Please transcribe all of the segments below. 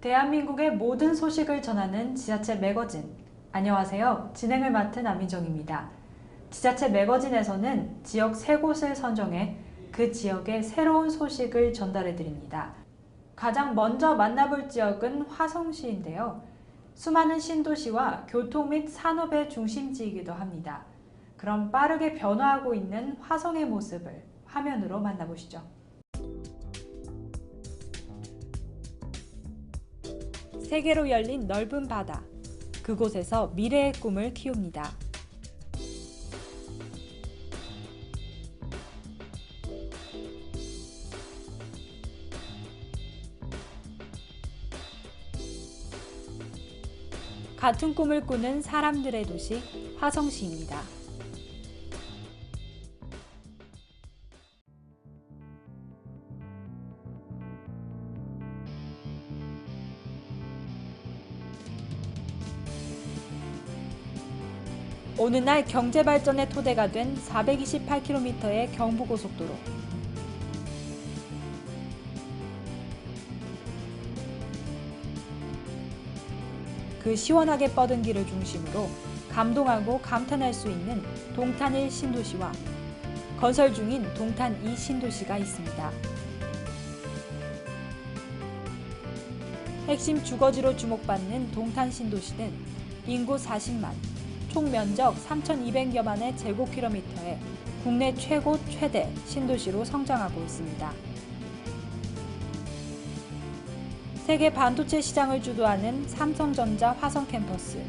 대한민국의 모든 소식을 전하는 지자체 매거진. 안녕하세요. 진행을 맡은 안민정입니다. 지자체 매거진에서는 지역 3곳을 선정해 그 지역의 새로운 소식을 전달해 드립니다. 가장 먼저 만나볼 지역은 화성시인데요. 수많은 신도시와 교통 및 산업의 중심지이기도 합니다. 그럼 빠르게 변화하고 있는 화성의 모습을 화면으로 만나보시죠. 세계로 열린 넓은 바다. 그곳에서 미래의 꿈을 키웁니다. 같은 꿈을 꾸는 사람들의 도시 화성시입니다. 어느 날 경제발전의 토대가 된 428km의 경부고속도로. 그 시원하게 뻗은 길을 중심으로 감동하고 감탄할 수 있는 동탄 1 신도시와 건설 중인 동탄 2 신도시가 있습니다. 핵심 주거지로 주목받는 동탄 신도시는 인구 40만, 총 면적 3,200여만의 제곱킬로미터의 국내 최고 최대 신도시로 성장하고 있습니다. 세계 반도체 시장을 주도하는 삼성전자 화성 캠퍼스,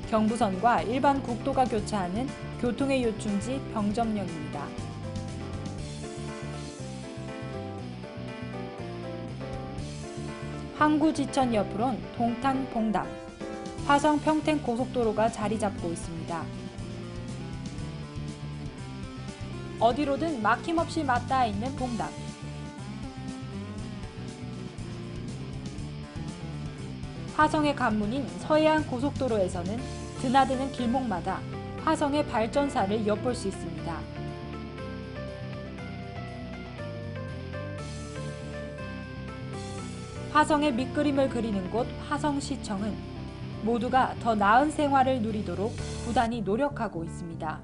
경부선과 일반 국도가 교차하는 교통의 요충지 병점역입니다. 항구지천 옆으론 동탄 봉담, 화성 평택 고속도로가 자리 잡고 있습니다. 어디로든 막힘없이 맞닿아 있는 봉담. 화성의 관문인 서해안 고속도로에서는 드나드는 길목마다 화성의 발전사를 엿볼 수 있습니다. 화성의 밑그림을 그리는 곳 화성시청은 모두가 더 나은 생활을 누리도록 부단히 노력하고 있습니다.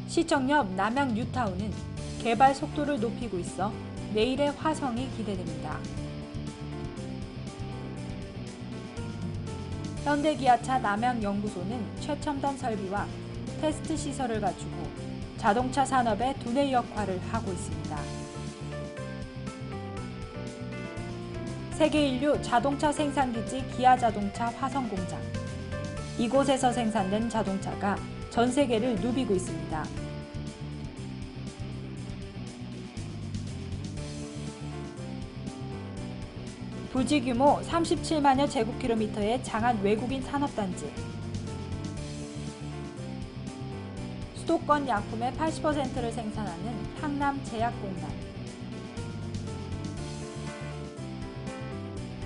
시청 옆 남양 뉴타운은 개발 속도를 높이고 있어 내일의 화성이 기대됩니다. 현대기아차 남양연구소는 최첨단 설비와 테스트 시설을 갖추고 자동차 산업의 두뇌 역할을 하고 있습니다. 세계 인류 자동차 생산기지 기아자동차 화성공장. 이곳에서 생산된 자동차가 전 세계를 누비고 있습니다. 부지 규모 37만여 제곱킬로미터의 장안 외국인 산업단지. 수도권 약품의 80%를 생산하는 향남제약공단.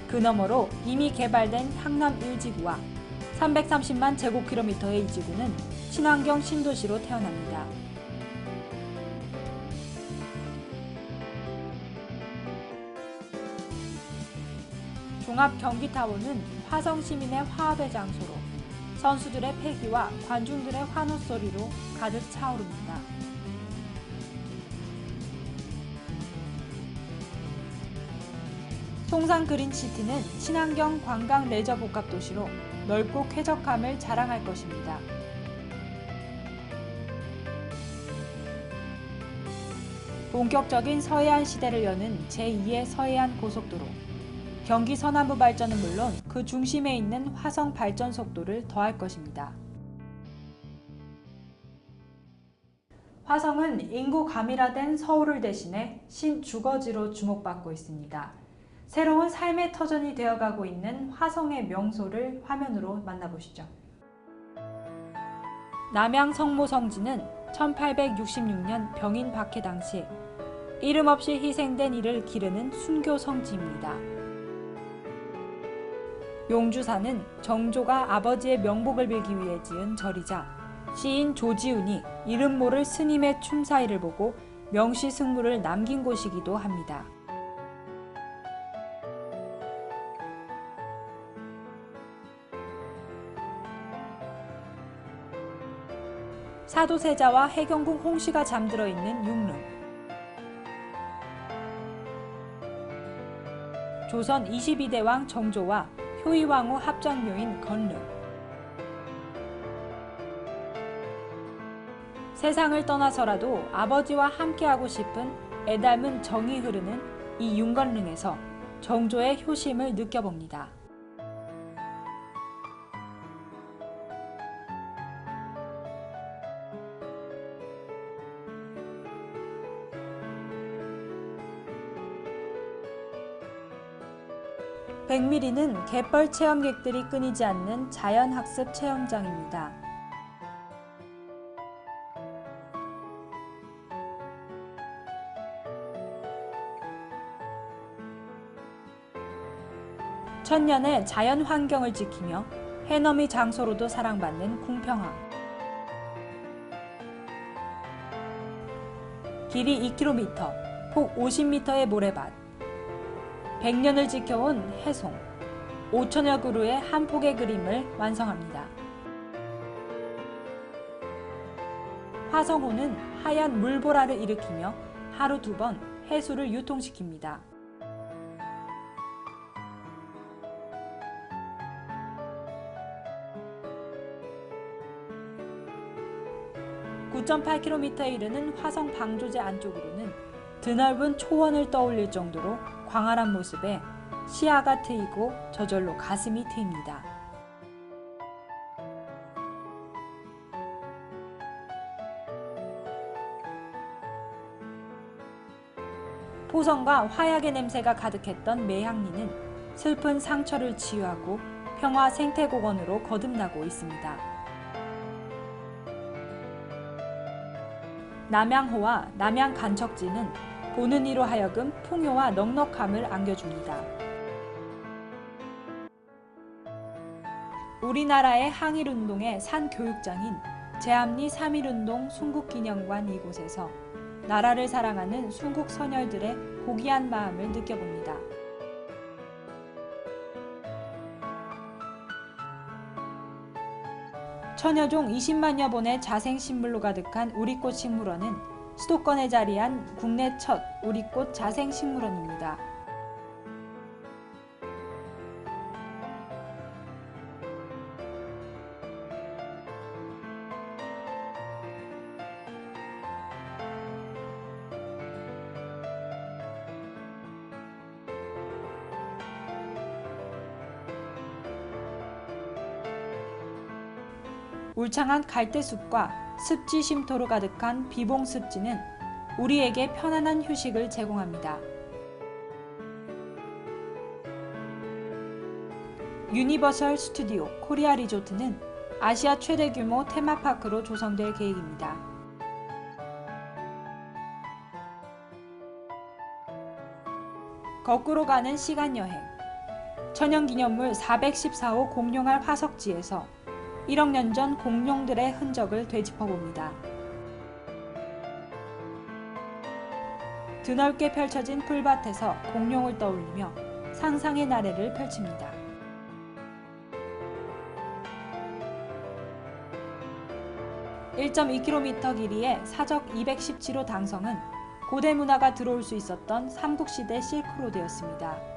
그 너머로 이미 개발된 향남 1지구와 330만 제곱킬로미터의 2지구는 친환경 신도시로 태어납니다. 종합경기타운은 화성 시민의 화합의 장소로 선수들의 패기와 관중들의 환호 소리로 가득 차오릅니다. 송산 그린시티는 친환경 관광 레저 복합 도시로 넓고 쾌적함을 자랑할 것입니다. 본격적인 서해안 시대를 여는 제2의 서해안 고속도로. 경기 서남부 발전은 물론 그 중심에 있는 화성 발전 속도를 더할 것입니다. 화성은 인구 가밀화된 서울을 대신해 신주거지로 주목받고 있습니다. 새로운 삶의 터전이 되어가고 있는 화성의 명소를 화면으로 만나보시죠. 남양 성모성지는 1866년 병인 박해 당시 이름 없이 희생된 이를 기르는 순교 성지입니다. 용주사는 정조가 아버지의 명복을 빌기 위해 지은 절이자 시인 조지훈이 이름 모를 스님의 춤사위를 보고 명시승부를 남긴 곳이기도 합니다. 사도세자와 해경궁 홍씨가 잠들어 있는 융릉. 조선 22대 왕 정조와 효의왕후 합정묘인 건릉. 세상을 떠나서라도 아버지와 함께하고 싶은 애닮은 정이 흐르는 이 윤건릉에서 정조의 효심을 느껴봅니다. 백미리는 갯벌 체험객들이 끊이지 않는 자연학습 체험장입니다. 천년의 자연 환경을 지키며 해넘이 장소로도 사랑받는 궁평항. 길이 2km, 폭 50m의 모래밭. 100년을 지켜온 해송, 5천여 그루의 한 폭의 그림을 완성합니다. 화성호는 하얀 물보라를 일으키며 하루 2번 해수를 유통시킵니다. (9.8km에) 이르는 화성 방조제 안쪽으로는 드넓은 초원을 떠올릴 정도로 광활한 모습에 시야가 트이고 저절로 가슴이 트입니다. 포성과 화약의 냄새가 가득했던 매향리는 슬픈 상처를 치유하고 평화 생태공원으로 거듭나고 있습니다. 남양호와 남양간척지는 보는 이로 하여금 풍요와 넉넉함을 안겨줍니다. 우리나라의 항일운동의 산교육장인 제암리 3.1운동 순국기념관 이곳에서 나라를 사랑하는 순국 선열들의 고귀한 마음을 느껴봅니다. 천여종 20만여 본의 자생식물로 가득한 우리꽃 식물원은 수도권에 자리한 국내 첫 우리꽃 자생식물원입니다. 울창한 갈대숲과 습지 쉼터로 가득한 비봉습지는 우리에게 편안한 휴식을 제공합니다. 유니버설 스튜디오 코리아 리조트는 아시아 최대 규모 테마파크로 조성될 계획입니다. 거꾸로 가는 시간여행. 천연기념물 414호 공룡알 화석지에서 1억 년 전 공룡들의 흔적을 되짚어봅니다. 드넓게 펼쳐진 풀밭에서 공룡을 떠올리며 상상의 나래를 펼칩니다. (1.2km) 길이의 사적 217호 당성은 고대 문화가 들어올 수 있었던 삼국시대 실크로드였습니다.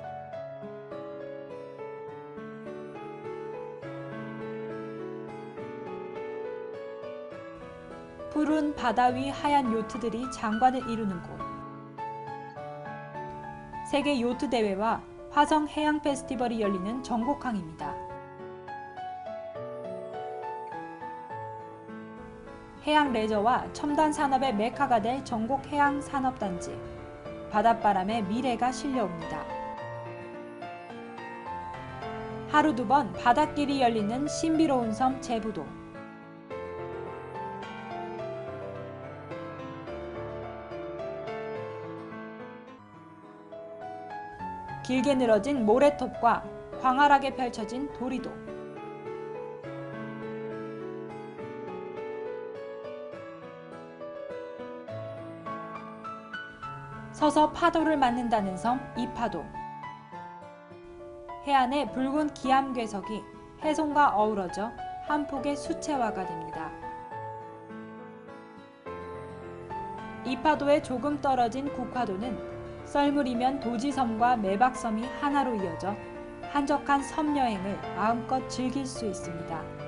푸른 바다 위 하얀 요트들이 장관을 이루는 곳. 세계 요트 대회와 화성 해양 페스티벌이 열리는 전곡항입니다. 해양 레저와 첨단 산업의 메카가 될 전곡 해양 산업단지. 바닷바람에 미래가 실려옵니다. 하루 2번 바닷길이 열리는 신비로운 섬 제부도. 길게 늘어진 모래톱과 광활하게 펼쳐진 도리도. 서서 파도를 맞는다는 섬 이파도. 해안의 붉은 기암괴석이 해송과 어우러져 한 폭의 수채화가 됩니다. 이파도에 조금 떨어진 국화도는 썰물이면 도지섬과 매박섬이 하나로 이어져 한적한 섬 여행을 마음껏 즐길 수 있습니다.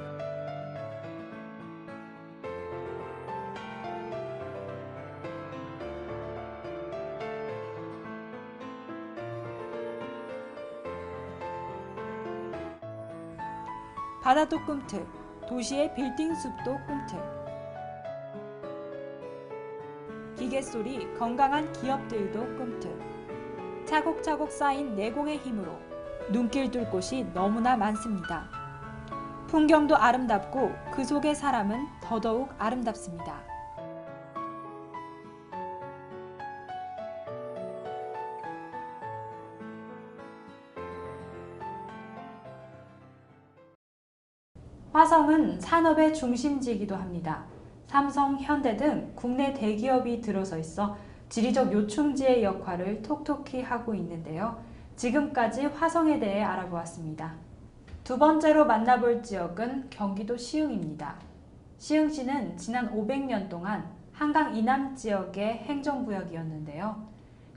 바다도 꿈틀, 도시의 빌딩 숲도 꿈틀. 기계 소리, 건강한 기업들도 꿈틀. 차곡차곡 쌓인 내공의 힘으로 눈길 둘 곳이 너무나 많습니다. 풍경도 아름답고 그 속의 사람은 더더욱 아름답습니다. 화성은 산업의 중심지이기도 합니다. 삼성, 현대 등 국내 대기업이 들어서 있어 지리적 요충지의 역할을 톡톡히 하고 있는데요. 지금까지 화성에 대해 알아보았습니다. 두 번째로 만나볼 지역은 경기도 시흥입니다. 시흥시는 지난 500년 동안 한강 이남 지역의 행정구역이었는데요.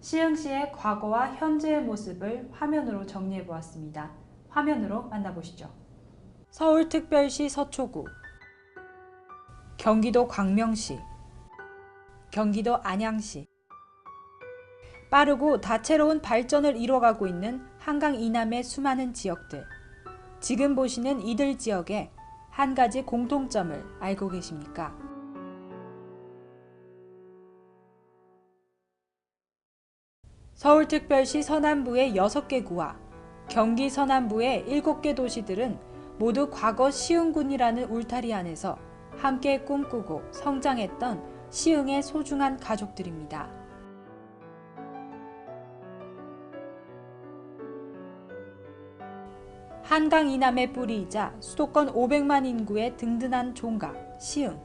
시흥시의 과거와 현재의 모습을 화면으로 정리해 보았습니다. 화면으로 만나보시죠. 서울특별시 서초구, 경기도 광명시, 경기도 안양시. 빠르고 다채로운 발전을 이뤄가고 있는 한강 이남의 수많은 지역들. 지금 보시는 이들 지역에 한 가지 공통점을 알고 계십니까? 서울특별시 서남부의 6개 구와 경기 서남부의 7개 도시들은 모두 과거 시흥군이라는 울타리 안에서 함께 꿈꾸고 성장했던 시흥의 소중한 가족들입니다. 한강 이남의 뿌리이자 수도권 500만 인구의 든든한 종각, 시흥.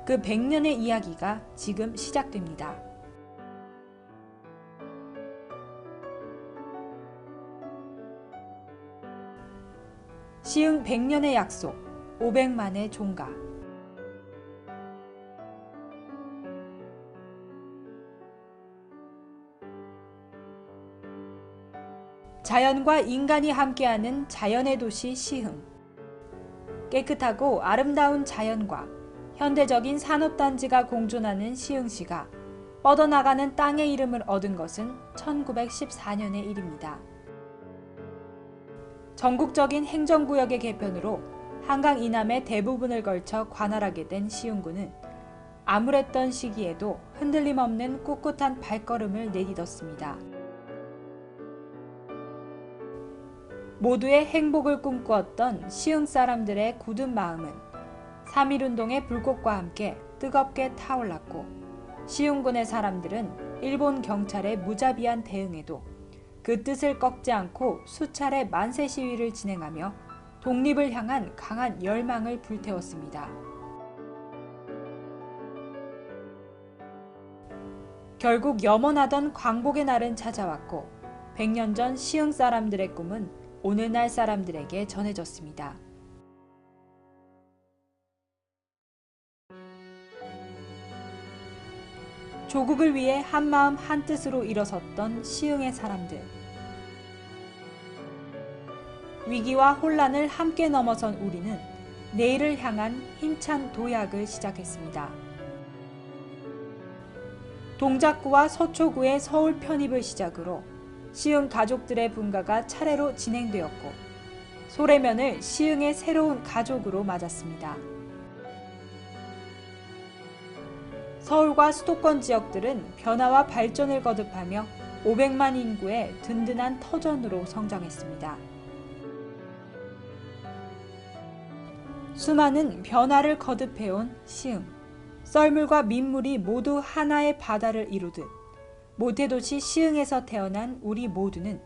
그 100년의 이야기가 지금 시작됩니다. 시흥 100년의 약속, 500만의 종가. 자연과 인간이 함께하는 자연의 도시 시흥. 깨끗하고 아름다운 자연과 현대적인 산업단지가 공존하는 시흥시가 뻗어나가는 땅의 이름을 얻은 것은 1914년의 일입니다. 전국적인 행정구역의 개편으로 한강 이남의 대부분을 걸쳐 관할하게 된 시흥구는 암울했던 시기에도 흔들림 없는 꿋꿋한 발걸음을 내딛었습니다. 모두의 행복을 꿈꾸었던 시흥 사람들의 굳은 마음은 3.1운동의 불꽃과 함께 뜨겁게 타올랐고, 시흥군의 사람들은 일본 경찰의 무자비한 대응에도 그 뜻을 꺾지 않고 수차례 만세 시위를 진행하며 독립을 향한 강한 열망을 불태웠습니다. 결국 염원하던 광복의 날은 찾아왔고 100년 전 시흥 사람들의 꿈은 오늘날 사람들에게 전해졌습니다. 조국을 위해 한마음 한뜻으로 일어섰던 시흥의 사람들. 위기와 혼란을 함께 넘어선 우리는 내일을 향한 힘찬 도약을 시작했습니다. 동작구와 서초구의 서울 편입을 시작으로 시흥 가족들의 분가가 차례로 진행되었고, 소래면을 시흥의 새로운 가족으로 맞았습니다. 서울과 수도권 지역들은 변화와 발전을 거듭하며 500만 인구의 든든한 터전으로 성장했습니다. 수많은 변화를 거듭해온 시흥. 썰물과 민물이 모두 하나의 바다를 이루듯 모태도시 시흥에서 태어난 우리 모두는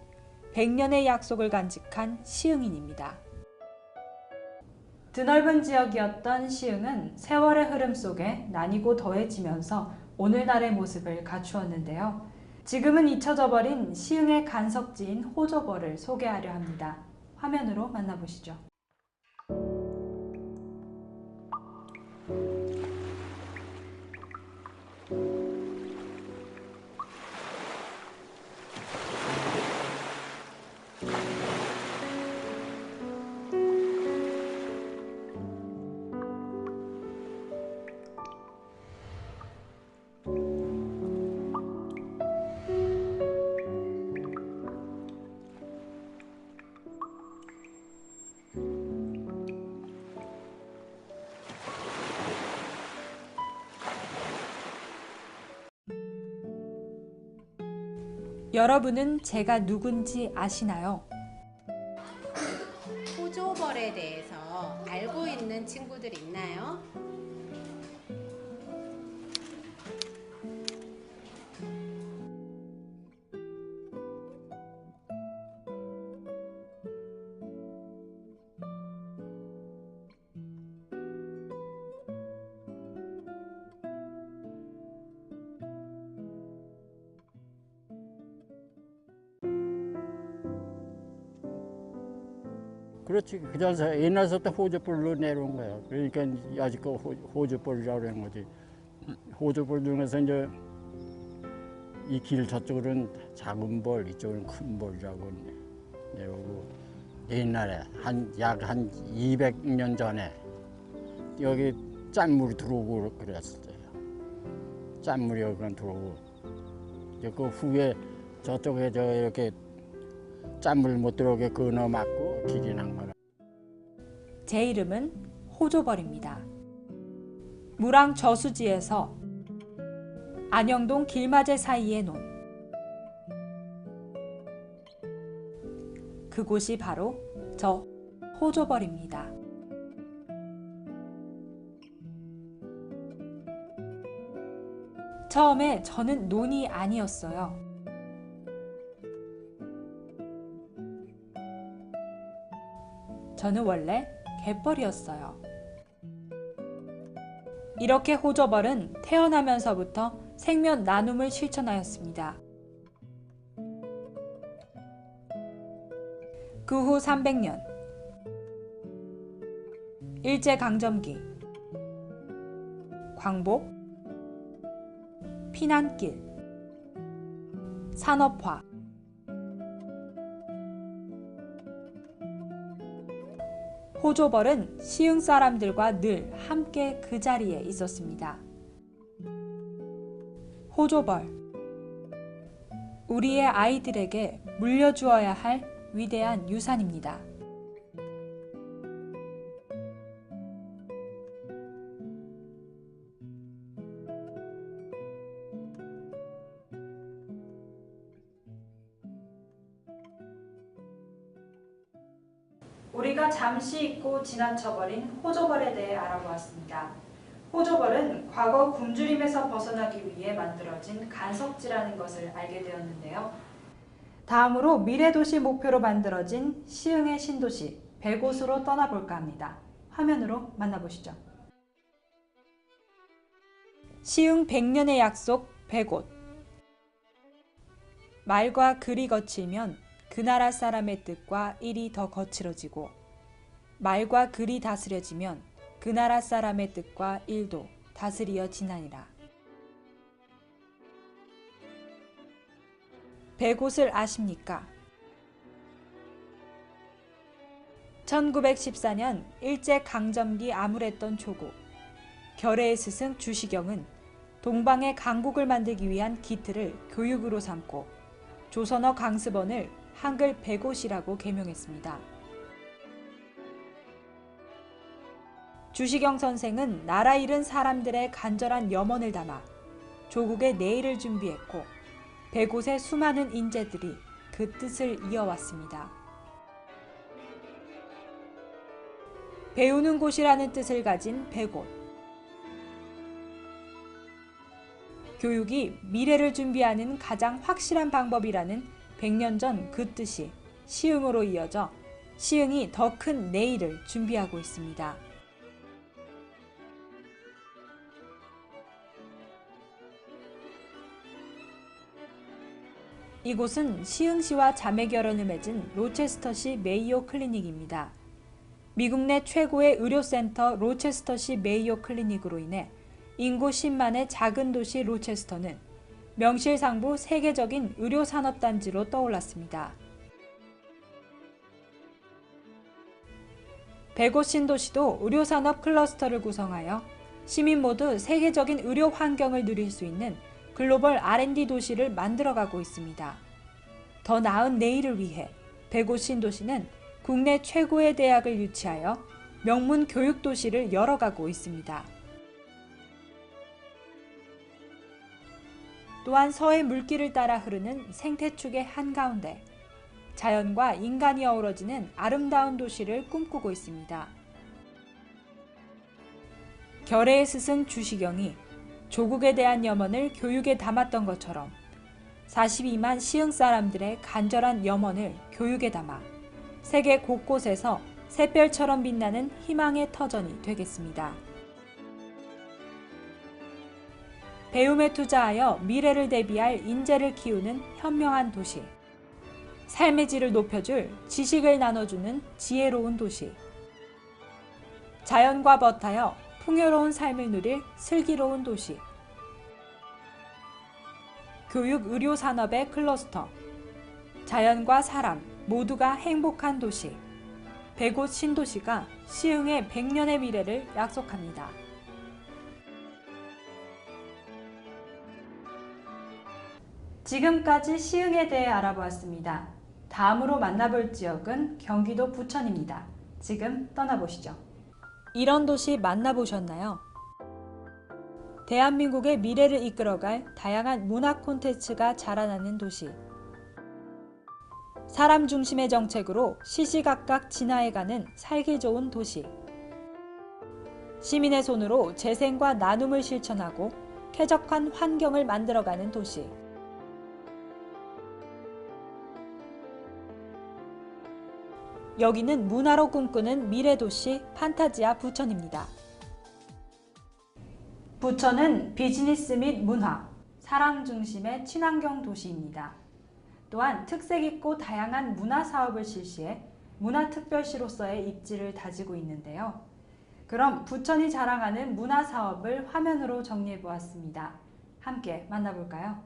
100년의 약속을 간직한 시흥인입니다. 드넓은 지역이었던 시흥은 세월의 흐름 속에 나뉘고 더해지면서 오늘날의 모습을 갖추었는데요. 지금은 잊혀져 버린 시흥의 간석지인 호저벌을 소개하려 합니다. 화면으로 만나보시죠. 여러분은 제가 누군지 아시나요? 호저벌에 대해서 알고 있는 친구들 있나요? 그렇지. 그래서 옛날부터 호저벌로 내려온 거야. 그러니까 아직도 호저벌이라고 그러는 거지. 호저벌 중에서 이제 이 길 저쪽으로는 작은 벌, 이쪽은 큰 벌이라고 내려오고, 옛날에 약 한 200년 전에 여기 짠물이 들어오고 그랬었어요. 짠물이 여기 들어오고, 그 후에 저쪽에 이렇게 짠물 못 들어오게 끊어 막고 길이 난 거라. 제 이름은 호저벌입니다. 무랑 저수지에서 안영동 길마제 사이에 논 그곳이 바로 저 호저벌입니다. 처음에 저는 논이 아니었어요. 저는 원래 갯벌이었어요. 이렇게 호저벌은 태어나면서부터 생명 나눔을 실천하였습니다. 그 후 300년, 일제강점기, 광복, 피난길, 산업화, 호저벌은 시흥 사람들과 늘 함께 그 자리에 있었습니다. 호저벌, 우리의 아이들에게 물려주어야 할 위대한 유산입니다. 우리가 잠시 잊고 지나쳐버린 호저벌에 대해 알아보았습니다. 호저벌은 과거 굶주림에서 벗어나기 위해 만들어진 간석지라는 것을 알게 되었는데요. 다음으로 미래도시 목표로 만들어진 시흥의 신도시 100곳으로 떠나볼까 합니다. 화면으로 만나보시죠. 시흥 100년의 약속 100곳. 말과 글이 거칠면 그 나라 사람의 뜻과 일이 더 거칠어지고, 말과 글이 다스려지면 그 나라 사람의 뜻과 일도 다스려지나니라. 100곳을 아십니까? 1914년 일제강점기 암울했던 조국, 결의의 스승 주시경은 동방의 강국을 만들기 위한 기틀을 교육으로 삼고 조선어 강습원을 한글 100곳이라고 개명했습니다. 주시경 선생은 나라 잃은 사람들의 간절한 염원을 담아 조국의 내일을 준비했고 100곳의 수많은 인재들이 그 뜻을 이어왔습니다. 배우는 곳이라는 뜻을 가진 100곳. 교육이 미래를 준비하는 가장 확실한 방법이라는 100년 전 그 뜻이 시흥으로 이어져 시흥이 더 큰 내일을 준비하고 있습니다. 이곳은 시흥시와 자매결연을 맺은 로체스터시 메이오 클리닉입니다. 미국 내 최고의 의료센터 로체스터시 메이오 클리닉으로 인해 인구 10만의 작은 도시 로체스터는 명실상부 세계적인 의료산업단지로 떠올랐습니다. 105 신도시도 의료산업 클러스터를 구성하여 시민 모두 세계적인 의료 환경을 누릴 수 있는 글로벌 R&D 도시를 만들어가고 있습니다. 더 나은 내일을 위해 105 신도시는 국내 최고의 대학을 유치하여 명문 교육 도시를 열어가고 있습니다. 또한 서해 물길을 따라 흐르는 생태축의 한가운데 자연과 인간이 어우러지는 아름다운 도시를 꿈꾸고 있습니다. 결의의 스승 주시경이 조국에 대한 염원을 교육에 담았던 것처럼 42만 시흥 사람들의 간절한 염원을 교육에 담아 세계 곳곳에서 샛별처럼 빛나는 희망의 터전이 되겠습니다. 배움에 투자하여 미래를 대비할 인재를 키우는 현명한 도시. 삶의 질을 높여줄 지식을 나눠주는 지혜로운 도시. 자연과 벗하여 풍요로운 삶을 누릴 슬기로운 도시. 교육 의료 산업의 클러스터. 자연과 사람 모두가 행복한 도시. 105 신도시가 시흥의 100년의 미래를 약속합니다. 지금까지 시흥에 대해 알아보았습니다. 다음으로 만나볼 지역은 경기도 부천입니다. 지금 떠나보시죠. 이런 도시 만나보셨나요? 대한민국의 미래를 이끌어갈 다양한 문화 콘텐츠가 자라나는 도시. 사람 중심의 정책으로 시시각각 진화해가는 살기 좋은 도시. 시민의 손으로 재생과 나눔을 실천하고 쾌적한 환경을 만들어가는 도시. 여기는 문화로 꿈꾸는 미래도시 판타지아 부천입니다. 부천은 비즈니스 및 문화, 사람 중심의 친환경 도시입니다. 또한 특색 있고 다양한 문화 사업을 실시해 문화특별시로서의 입지를 다지고 있는데요. 그럼 부천이 자랑하는 문화 사업을 화면으로 정리해 보았습니다. 함께 만나볼까요?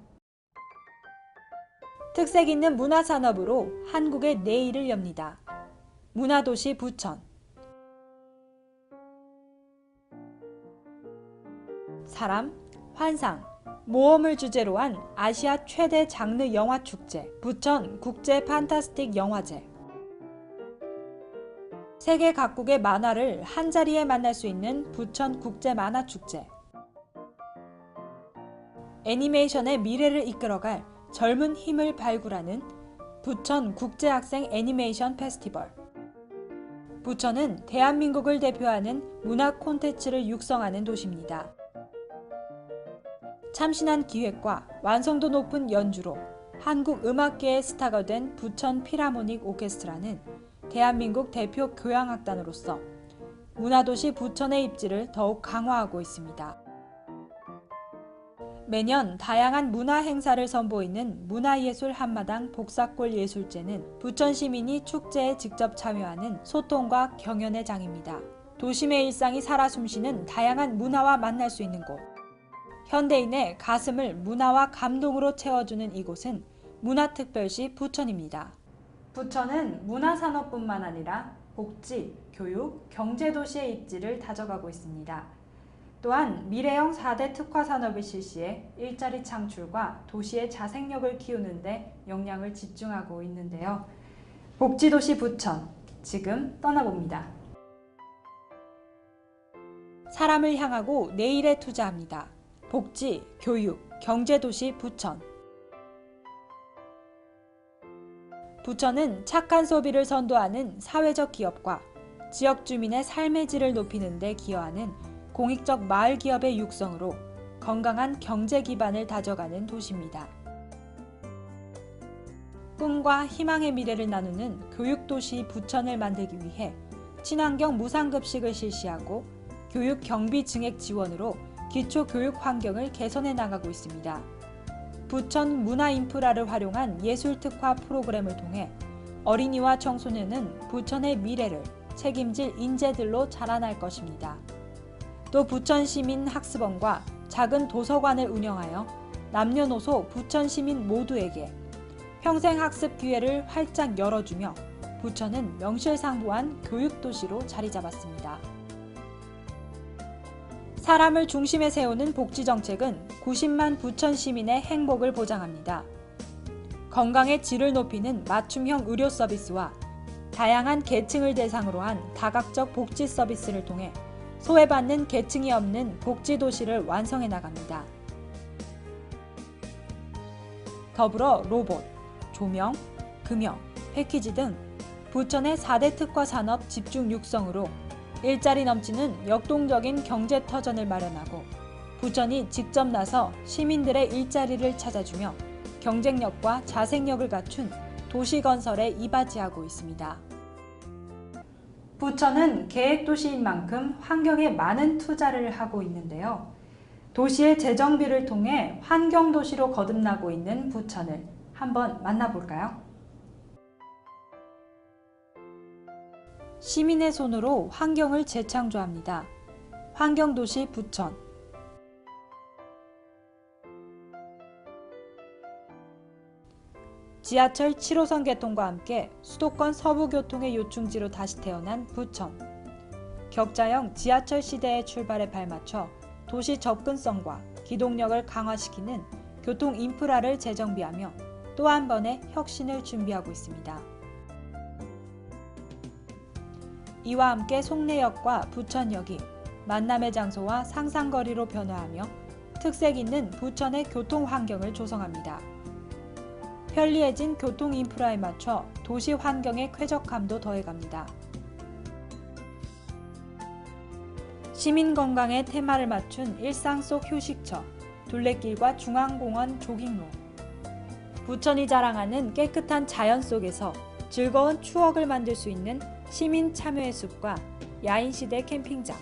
특색 있는 문화 산업으로 한국의 내일을 엽니다. 문화도시 부천. 사람, 환상, 모험을 주제로 한 아시아 최대 장르 영화 축제 부천 국제 판타스틱 영화제. 세계 각국의 만화를 한자리에 만날 수 있는 부천 국제 만화 축제. 애니메이션의 미래를 이끌어갈 젊은 힘을 발굴하는 부천 국제학생 애니메이션 페스티벌. 부천은 대한민국을 대표하는 문화 콘텐츠를 육성하는 도시입니다. 참신한 기획과 완성도 높은 연주로 한국 음악계의 스타가 된 부천 필하모닉 오케스트라는 대한민국 대표 교향악단으로서 문화도시 부천의 입지를 더욱 강화하고 있습니다. 매년 다양한 문화 행사를 선보이는 문화예술 한마당 복사골 예술제는 부천 시민이 축제에 직접 참여하는 소통과 경연의 장입니다. 도심의 일상이 살아 숨쉬는 다양한 문화와 만날 수 있는 곳. 현대인의 가슴을 문화와 감동으로 채워주는 이곳은 문화특별시 부천입니다. 부천은 문화산업뿐만 아니라 복지, 교육, 경제도시의 입지를 다져가고 있습니다. 또한 미래형 4대 특화산업을 실시해 일자리 창출과 도시의 자생력을 키우는 데 역량을 집중하고 있는데요. 복지도시 부천, 지금 떠나봅니다. 사람을 향하고 내일에 투자합니다. 복지, 교육, 경제도시 부천. 부천은 착한 소비를 선도하는 사회적 기업과 지역 주민의 삶의 질을 높이는 데 기여하는 공익적 마을 기업의 육성으로 건강한 경제 기반을 다져가는 도시입니다. 꿈과 희망의 미래를 나누는 교육도시 부천을 만들기 위해 친환경 무상급식을 실시하고 교육 경비 증액 지원으로 기초교육 환경을 개선해 나가고 있습니다. 부천 문화인프라를 활용한 예술특화 프로그램을 통해 어린이와 청소년은 부천의 미래를 책임질 인재들로 자라날 것입니다. 또 부천시민학습원과 작은 도서관을 운영하여 남녀노소 부천시민 모두에게 평생 학습 기회를 활짝 열어주며 부천은 명실상부한 교육도시로 자리 잡았습니다. 사람을 중심에 세우는 복지정책은 90만 부천 시민의 행복을 보장합니다. 건강의 질을 높이는 맞춤형 의료 서비스와 다양한 계층을 대상으로 한 다각적 복지 서비스를 통해 소외받는 계층이 없는 복지도시를 완성해 나갑니다. 더불어 로봇, 조명, 금형, 패키지 등 부천의 4대 특화 산업 집중 육성으로 일자리 넘치는 역동적인 경제 터전을 마련하고 부천이 직접 나서 시민들의 일자리를 찾아주며 경쟁력과 자생력을 갖춘 도시 건설에 이바지하고 있습니다. 부천은 계획도시인 만큼 환경에 많은 투자를 하고 있는데요. 도시의 재정비를 통해 환경도시로 거듭나고 있는 부천을 한번 만나볼까요? 시민의 손으로 환경을 재창조합니다. 환경도시 부천. 지하철 7호선 개통과 함께 수도권 서부교통의 요충지로 다시 태어난 부천. 격자형 지하철 시대의 출발에 발맞춰 도시 접근성과 기동력을 강화시키는 교통 인프라를 재정비하며 또 한 번의 혁신을 준비하고 있습니다. 이와 함께 송내역과 부천역이 만남의 장소와 상상거리로 변화하며 특색 있는 부천의 교통 환경을 조성합니다. 편리해진 교통 인프라에 맞춰 도시 환경의 쾌적함도 더해갑니다. 시민 건강에 테마를 맞춘 일상 속 휴식처, 둘레길과 중앙공원 조깅로. 부천이 자랑하는 깨끗한 자연 속에서 즐거운 추억을 만들 수 있는 시민 참여의 숲과 야인시대 캠핑장.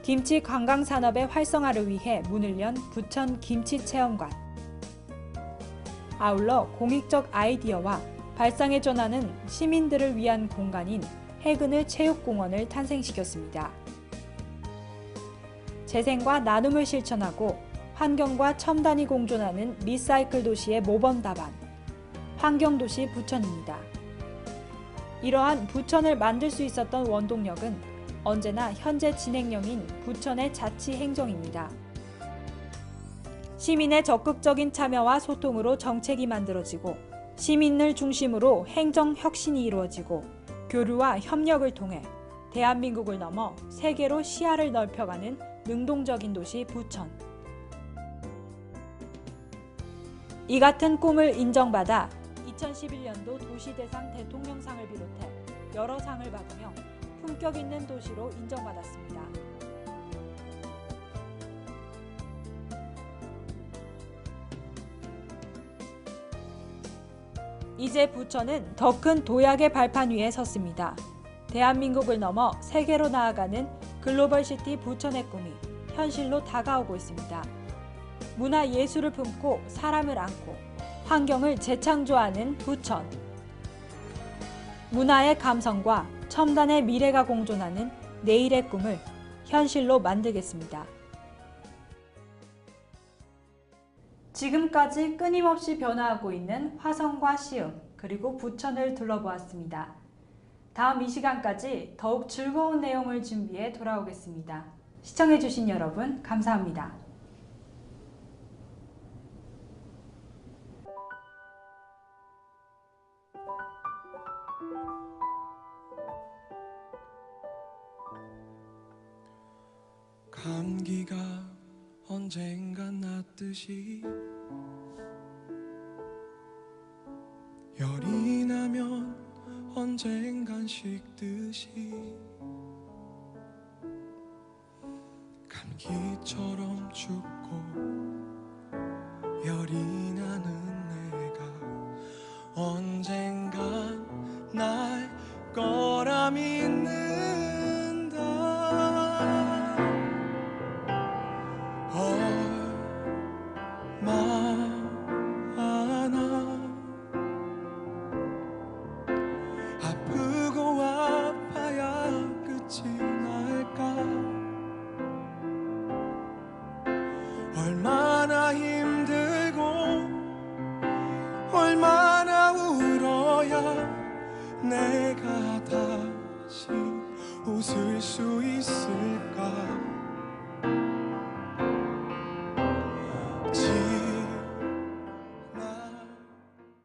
김치 관광 산업의 활성화를 위해 문을 연 부천 김치체험관. 아울러 공익적 아이디어와 발상에 전하는 시민들을 위한 공간인 해그늘 체육공원을 탄생시켰습니다. 재생과 나눔을 실천하고 환경과 첨단이 공존하는 리사이클 도시의 모범 답안, 환경도시 부천입니다. 이러한 부천을 만들 수 있었던 원동력은 언제나 현재 진행형인 부천의 자치행정입니다. 시민의 적극적인 참여와 소통으로 정책이 만들어지고 시민을 중심으로 행정 혁신이 이루어지고 교류와 협력을 통해 대한민국을 넘어 세계로 시야를 넓혀가는 능동적인 도시 부천. 이 같은 꿈을 인정받아 2011년도 도시대상 대통령상을 비롯해 여러 상을 받으며 품격 있는 도시로 인정받았습니다. 이제 부천은 더 큰 도약의 발판 위에 섰습니다. 대한민국을 넘어 세계로 나아가는 글로벌시티 부천의 꿈이 현실로 다가오고 있습니다. 문화 예술을 품고 사람을 안고 환경을 재창조하는 부천. 문화의 감성과 첨단의 미래가 공존하는 내일의 꿈을 현실로 만들겠습니다. 지금까지 끊임없이 변화하고 있는 화성과 시흥, 그리고 부천을 둘러보았습니다. 다음 이 시간까지 더욱 즐거운 내용을 준비해 돌아오겠습니다. 시청해주신 여러분 감사합니다. 감기가 언젠간 낫듯이 열이 나면 언젠간 식듯이 감기처럼 춥고 열이 나는 내가 언젠간 날 거라 믿는다. 얼마나 힘들고 얼마나 울어야 내가 다시 웃을 수 있을까.